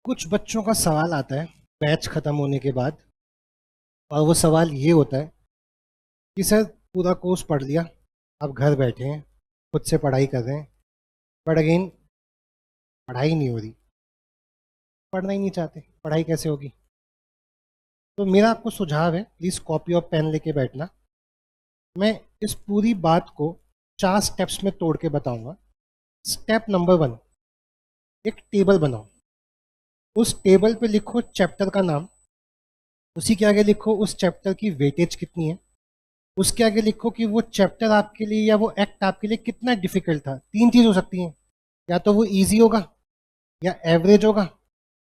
कुछ बच्चों का सवाल आता है बैच खत्म होने के बाद, और वो सवाल ये होता है कि सर पूरा कोर्स पढ़ लिया, अब घर बैठे हैं, खुद से पढ़ाई कर रहे हैं, बट अगेन पढ़ाई नहीं हो रही, पढ़ना ही नहीं चाहते, पढ़ाई कैसे होगी। तो मेरा आपको सुझाव है, प्लीज़ कॉपी और पेन लेके बैठना। मैं इस पूरी बात को 4 स्टेप्स में तोड़ के बताऊंगा। स्टेप नंबर 1, एक टेबल बनाओ। उस टेबल पे लिखो चैप्टर का नाम, उसी के आगे लिखो उस चैप्टर की वेटेज कितनी है, उसके आगे लिखो कि वो चैप्टर आपके लिए या वो एक्ट आपके लिए कितना डिफिकल्ट था। 3 चीज़ हो सकती हैं, या तो वो इजी होगा, या एवरेज होगा,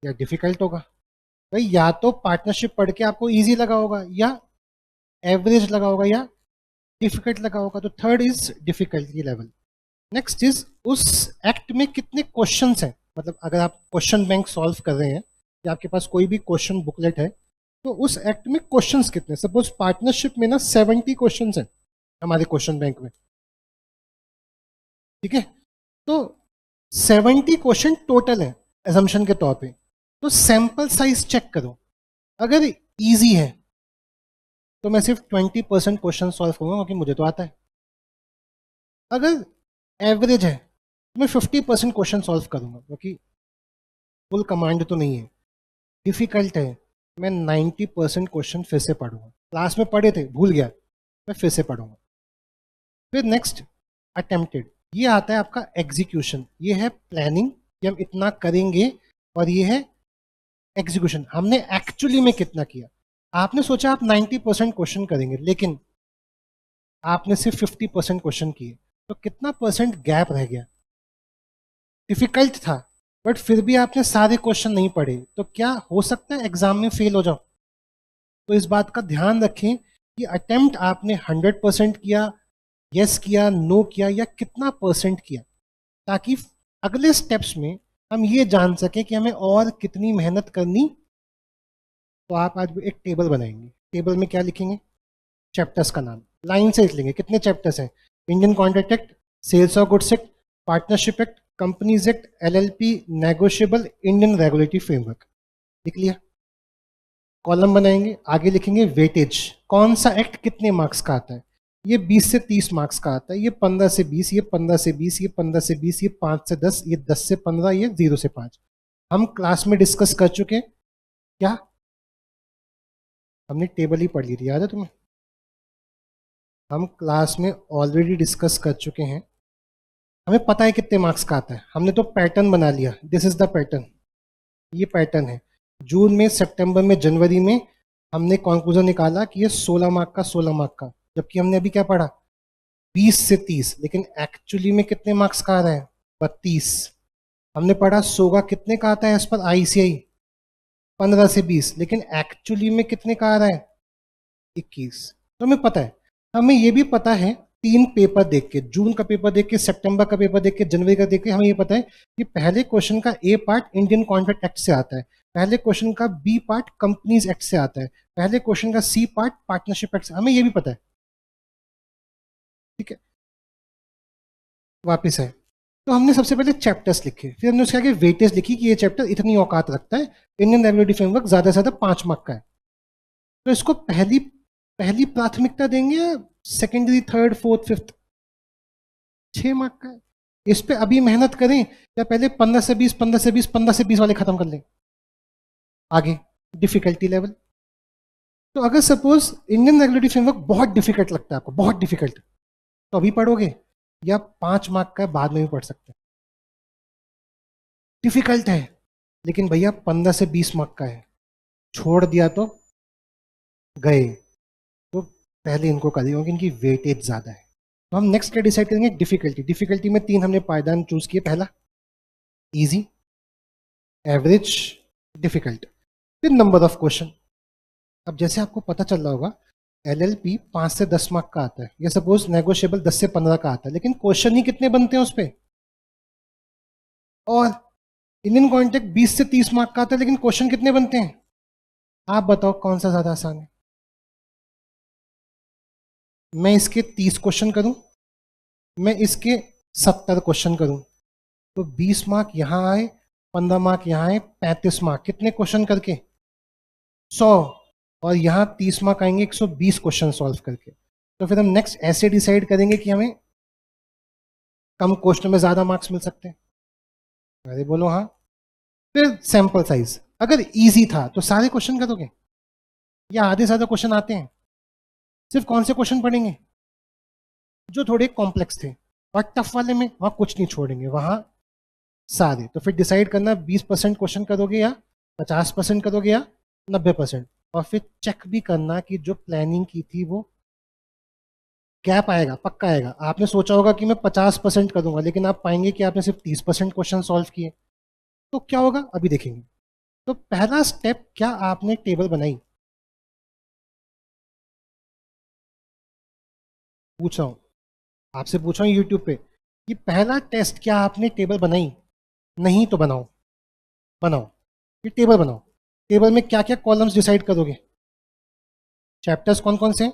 या डिफिकल्ट होगा। भाई या तो पार्टनरशिप पढ़ के आपको इजी लगा होगा, या एवरेज लगा होगा, या डिफिकल्ट लगा होगा। तो third is difficulty level. Next is उस एक्ट में कितने क्वेश्चंस हैं, मतलब अगर आप क्वेश्चन बैंक सॉल्व कर रहे हैं या आपके पास कोई भी क्वेश्चन बुकलेट है, तो उस एक्ट में क्वेश्चंस कितने। सपोज पार्टनरशिप में ना 70 क्वेश्चंस हैं हमारे क्वेश्चन बैंक में, ठीक है। तो 70 क्वेश्चन टोटल है एजम्पशन के तौर पे। तो सैंपल साइज चेक करो, अगर इजी है तो मैं सिर्फ 20% क्वेश्चन सॉल्व करूंगा क्योंकि मुझे तो आता है। अगर एवरेज है तो मैं 50% क्वेश्चन सॉल्व करूंगा क्योंकि फुल कमांड तो नहीं है। डिफिकल्ट है, मैं 90% क्वेश्चन फिर से पढ़ूंगा, क्लास में पढ़े थे भूल गया, मैं फिर से पढ़ूंगा। फिर नेक्स्ट अटेम्प्टेड, ये आता है आपका एग्जीक्यूशन। ये है प्लानिंग कि हम इतना करेंगे, और ये है एग्जीक्यूशन, हमने एक्चुअली में कितना किया। आपने सोचा आप 90% क्वेश्चन करेंगे, लेकिन आपने सिर्फ 50% क्वेश्चन किए, तो कितना परसेंट गैप रह गया। डिफिकल्ट था बट फिर भी आपने सारे क्वेश्चन नहीं पढ़े, तो क्या हो सकता है एग्जाम में फेल हो जाओ। तो इस बात का ध्यान रखें कि अटेम्प्ट आपने 100% किया, यस किया, नो किया, या कितना परसेंट किया, ताकि अगले स्टेप्स में हम ये जान सकें कि हमें और कितनी मेहनत करनी। तो आप आज एक टेबल बनाएंगे, टेबल में क्या लिखेंगे, चैप्टर्स का नाम लाइन से लिख लेंगे। कितने चैप्टर्स हैं, Indian contract act, sales of goods act, partnership act, companies act, LLP, negotiable, Indian regulatory framework. लिख लिया। कॉलम बनाएंगे, आगे लिखेंगे वेटेज, कौन सा एक्ट कितने मार्क्स का आता है। ये 20 से 30 मार्क्स का आता है, ये 15 से 20, ये 15 से 20, ये 15 से 20, ये 5 से 10, ये 10 से 15, ये 0 से 5। हम क्लास में डिस्कस कर चुके हैं क्या, हमने टेबल ही पढ़ ली थी, याद है तुम्हें। हम क्लास में ऑलरेडी डिस्कस कर चुके हैं, हमें पता है कितने मार्क्स का आता है। हमने तो पैटर्न बना लिया, दिस इज द पैटर्न, ये पैटर्न है। जून में, सितंबर में, जनवरी में हमने कंक्लूजन निकाला कि ये 16 मार्क का, 16 मार्क का, जबकि हमने अभी क्या पढ़ा, 20 से 30, लेकिन एक्चुअली में कितने मार्क्स का आ रहा है, 32। हमने पढ़ा सोगा कितने का आता है एज पर आईसीआई, 15 से 20, लेकिन एक्चुअली में कितने का आ रहा है, 21। तो हमें पता है, हमें ये भी पता है 3 पेपर देख के, जून का पेपर देख के, सितंबर का पेपर देख के, जनवरी का देख के, हमें ये पता है कि पहले क्वेश्चन का ए पार्ट इंडियन कॉन्ट्रैक्ट एक्ट से आता है, पहले क्वेश्चन का बी पार्ट कंपनीज एक्ट से आता है, पहले क्वेश्चन का सी पार्ट पार्टनरशिप एक्ट से, हमें ये भी पता है। ठीक है, वापिस है। तो हमने सबसे पहले चैप्टर्स लिखे, फिर हमने उसके आगे वेटेज लिखी कि ये चैप्टर इतनी औकात रखता है, इंडियन रेगुलेटरी फ्रेमवर्क ज्यादा से ज्यादा 5 मार्क का है, तो इसको पहली पहली प्राथमिकता देंगे, या secondary, third, fourth, fifth. 6 mark का है, इस पे अभी मेहनत करें, या पहले 15 से 20, 15 से 20, 15 से 20 वाले खत्म कर लें। आगे डिफिकल्टी लेवल, तो अगर सपोज इंडियन रेगुलेटरी फ्रेमवर्क बहुत डिफिकल्ट लगता है आपको, बहुत डिफिकल्ट, तो अभी पढ़ोगे, या 5 मार्क का बाद में भी पढ़ सकते हैं। डिफिकल्ट है लेकिन भैया 15 से 20 मार्क का है, छोड़ दिया तो गए, तो पहले इनको कर क्योंकि इनकी वेटेज ज़्यादा है। तो हम नेक्स्ट क्या डिसाइड करेंगे, डिफिकल्टी। डिफिकल्टी में 3 हमने पायदान चूज किए, पहला इजी, एवरेज, डिफिकल्ट, फिर नंबर ऑफ क्वेश्चन। अब जैसे आपको पता चल रहा होगा, एलएलपी 5 से 10 मार्क का आता है, या सपोज नेगोशिएबल 10 से 15 का आता है, लेकिन क्वेश्चन ही कितने बनते हैं उस पर। और इंडियन कॉन्ट्रैक्ट 20 से 30 मार्क का आता है, लेकिन क्वेश्चन कितने बनते हैं। आप बताओ कौन सा ज्यादा आसान है। मैं इसके 30 क्वेश्चन करूं, मैं इसके 70 क्वेश्चन करूं, तो 20 मार्क यहां आए, 15 मार्क यहाँ है, 35 मार्क, कितने क्वेश्चन करके? 100। और यहाँ 30 मार्क आएंगे 120 क्वेश्चन सॉल्व करके। तो फिर हम नेक्स्ट ऐसे डिसाइड करेंगे कि हमें कम क्वेश्चन में ज्यादा मार्क्स मिल सकते हैं। अरे बोलो हाँ। फिर सैंपल साइज, अगर इजी था तो सारे क्वेश्चन करोगे या आधे ज्यादा क्वेश्चन आते हैं? सिर्फ कौन से क्वेश्चन पढ़ेंगे? जो थोड़े कॉम्प्लेक्स थे। और टफ वाले में वहां कुछ नहीं छोड़ेंगे, वहां सारे। तो फिर डिसाइड करना 20% क्वेश्चन करोगे या 50% करोगे या 90%। और फिर चेक भी करना कि जो प्लानिंग की थी वो गैप आएगा, पक्का आएगा। आपने सोचा होगा कि मैं 50% करूंगा, लेकिन आप पाएंगे कि आपने सिर्फ 30% क्वेश्चन सॉल्व किए। तो क्या होगा अभी देखेंगे। तो पहला स्टेप, क्या आपने टेबल बनाई? पूछ रहा हूं, आपसे पूछ रहा हूं यूट्यूब पे कि पहला टेस्ट, क्या आपने टेबल बनाई? नहीं तो बनाओ, बनाओ, ये टेबल बनाओ। टेबल में क्या क्या कॉलम्स डिसाइड करोगे? चैप्टर्स कौन कौन से हैं,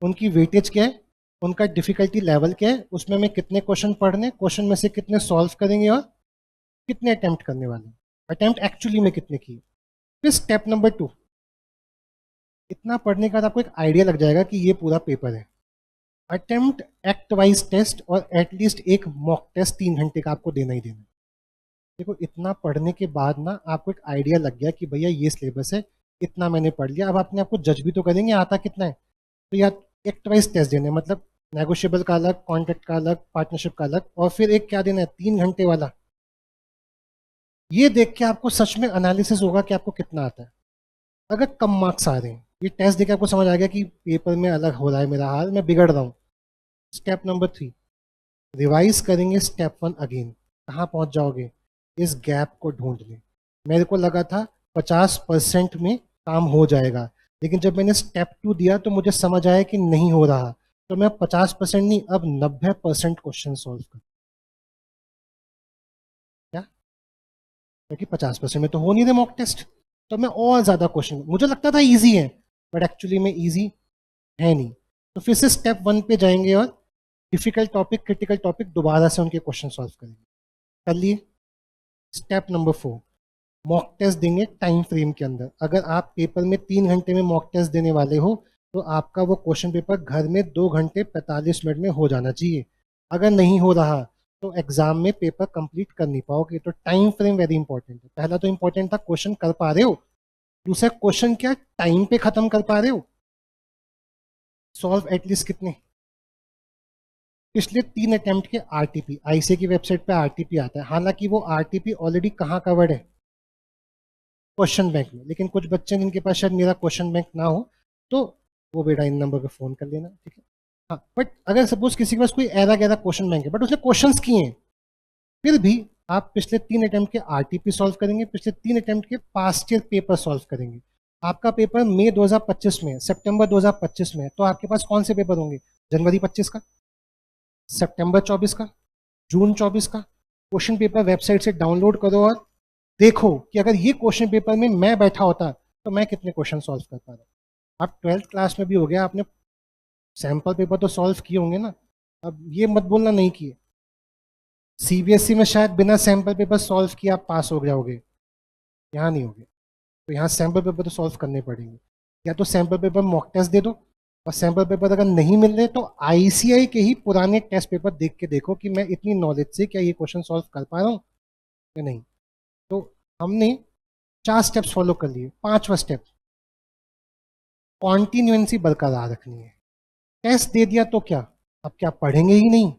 उनकी वेटेज क्या है, उनका डिफिकल्टी लेवल क्या है, उसमें में कितने क्वेश्चन पढ़ने, क्वेश्चन में से कितने सॉल्व करेंगे और कितने अटेम्प्ट करने वाले हैं, अटेम्प्ट एक्चुअली में कितने किए। फिर स्टेप नंबर 2, इतना पढ़ने का आपको एक आइडिया लग जाएगा कि ये पूरा पेपर है। अटेम्प्ट एक्ट वाइज टेस्ट और एटलीस्ट एक मॉक टेस्ट 3 घंटे का आपको देना ही देना है। देखो इतना पढ़ने के बाद ना आपको एक आइडिया लग गया कि भैया ये सिलेबस है, इतना मैंने पढ़ लिया। अब अपने आपको जज भी तो करेंगे आता कितना है। तो या एक्ट वाइज टेस्ट देने, मतलब नेगोशिएबल का अलग, कॉन्ट्रैक्ट का अलग, पार्टनरशिप का अलग, और फिर एक क्या देना है 3 घंटे वाला। ये देख के आपको सच में एनालिसिस होगा कि आपको कितना आता है। अगर कम मार्क्स आ रहे हैं, ये टेस्ट देख के आपको समझ आ गया कि पेपर में अलग हो रहा है मेरा हाल, मैं बिगड़ रहा हूँ। स्टेप नंबर 3, रिवाइज करेंगे स्टेप 1 अगेन। कहाँ पहुँच जाओगे? इस गैप को ढूंढ लें। मेरे को लगा था 50% में काम हो जाएगा, लेकिन जब मैंने स्टेप 2 दिया तो मुझे समझ आया कि नहीं हो रहा। तो मैं 50% नहीं, अब 90% क्वेश्चन सॉल्व कर। क्या? क्योंकि 50% में तो हो नहीं रहे मॉक टेस्ट, तो मैं और ज़्यादा क्वेश्चन, मुझे लगता था ईजी है बट एक्चुअली में ईजी है नहीं। तो फिर से स्टेप 1 पे जाएंगे और डिफिकल्ट टॉपिक, क्रिटिकल टॉपिक दोबारा से उनके क्वेश्चन सॉल्व करेंगे। कर लिए। स्टेप नंबर 4, मॉक टेस्ट देंगे टाइम फ्रेम के अंदर। अगर आप पेपर में 3 घंटे में मॉक टेस्ट देने वाले हो तो आपका वो क्वेश्चन पेपर घर में 2 घंटे 45 मिनट में हो जाना चाहिए। अगर नहीं हो रहा तो एग्जाम में पेपर कंप्लीट कर नहीं पाओगे। तो टाइम फ्रेम वेरी इंपॉर्टेंट है। पहला तो इंपॉर्टेंट था क्वेश्चन कर पा रहे हो, दूसरा क्वेश्चन क्या टाइम पे खत्म कर पा रहे हो, सॉल्व एटलीस्ट कितने। पिछले 3 अटेम्प्ट के आरटीपी, आईसीए की वेबसाइट पे आरटीपी आता है। हालांकि वो आरटीपी ऑलरेडी कहाँ कवर्ड है? क्वेश्चन बैंक में। लेकिन कुछ बच्चे जिनके पास शायद मेरा क्वेश्चन बैंक ना हो, तो वो बेटा इन नंबर पे फ़ोन कर लेना, ठीक है। हाँ, बट अगर सपोज किसी के पास कोई ऐरा गैरा क्वेश्चन बैंक है बट उसने क्वेश्चंस किए हैं, फिर भी आप पिछले 3 अटेम्प्ट के आरटीपी सॉल्व करेंगे, पिछले 3 अटेम्प्ट के पास्ट ईयर पेपर सॉल्व करेंगे। आपका पेपर मई 2025 में, सितंबर 2025 में, तो आपके पास कौन से पेपर होंगे? जनवरी 25 का, सितंबर 24 का, जून 24 का। क्वेश्चन पेपर वेबसाइट से डाउनलोड करो और देखो कि अगर ये क्वेश्चन पेपर में मैं बैठा होता तो मैं कितने क्वेश्चन सॉल्व कर पा रहा। आप 12th क्लास में भी हो गया, आपने सैम्पल पेपर तो सॉल्व किए होंगे ना। अब ये मत बोलना नहीं किए। सीबीएसई में शायद बिना सैम्पल पेपर सॉल्व किए आप पास हो जाओगे, यहाँ नहीं होगे। तो यहाँ सैम्पल पेपर तो सॉल्व करने पड़ेंगे। या तो सैम्पल पेपर मॉक टेस्ट दे दो, और सैम्पल पेपर अगर नहीं मिल रहे तो आईसीआई के ही पुराने टेस्ट पेपर देख के देखो कि मैं इतनी नॉलेज से क्या ये क्वेश्चन सॉल्व कर पा रहा हूँ या नहीं। तो हमने 4 स्टेप्स फॉलो कर लिए। 5वां स्टेप, कॉन्टिन्यूएंसी बरकरार रखनी है। टेस्ट दे दिया तो क्या, अब क्या पढ़ेंगे ही नहीं?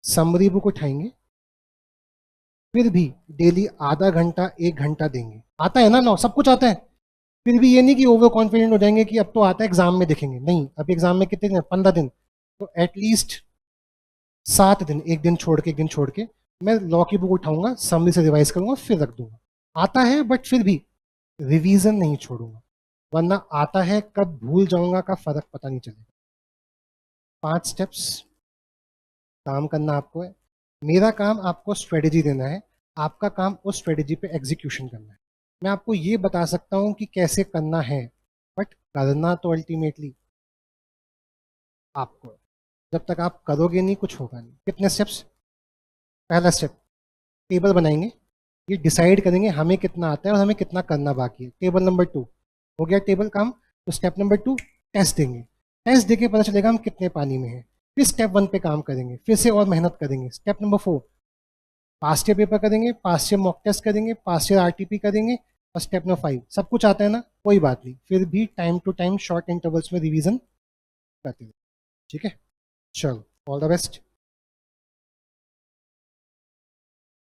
समरी बुक उठाएंगे, फिर भी डेली आधा घंटा 1 घंटा देंगे। आता है ना, नो सब कुछ आता है। फिर भी ये नहीं कि ओवर कॉन्फिडेंट हो जाएंगे कि अब तो आता है एग्जाम में देखेंगे। नहीं, अब एग्जाम में कितने दिन? 15 दिन। तो एटलीस्ट 7 दिन, एक दिन छोड़ के, एक दिन छोड़ के मैं लॉ की बुक उठाऊंगा, समरी से रिवाइज करूंगा, फिर रख दूंगा। आता है बट फिर भी रिवीजन नहीं छोड़ूंगा, वरना आता है कब भूल जाऊंगा का फर्क पता नहीं चलेगा। 5 स्टेप्स काम करना आपको है। मेरा काम आपको स्ट्रेटेजी देना है, आपका काम उस स्ट्रेटेजी पे एग्जीक्यूशन करना है। मैं आपको ये बता सकता हूँ कि कैसे करना है, बट करना तो अल्टीमेटली आपको है। जब तक आप करोगे नहीं कुछ होगा नहीं। कितने स्टेप्स? पहला स्टेप, टेबल बनाएंगे। ये डिसाइड करेंगे हमें कितना आता है और हमें कितना करना बाकी है। टेबल नंबर 2 हो गया टेबल काम। तो स्टेप नंबर 2 टेस्ट देंगे, टेस्ट देके पता चलेगा हम कितने पानी में हैं। फिर स्टेप 1 पे काम करेंगे, फिर से और मेहनत करेंगे। Step number 4 past year paper करेंगे, पास्ट ईयर मॉक टेस्ट करेंगे, पास्ट ईयर आरटीपी करेंगे। और स्टेप नंबर 5 सब कुछ आता है ना, कोई बात नहीं, फिर भी time to time short intervals में रिवीजन करते रहिए। ठीक है, चलो ऑल द बेस्ट।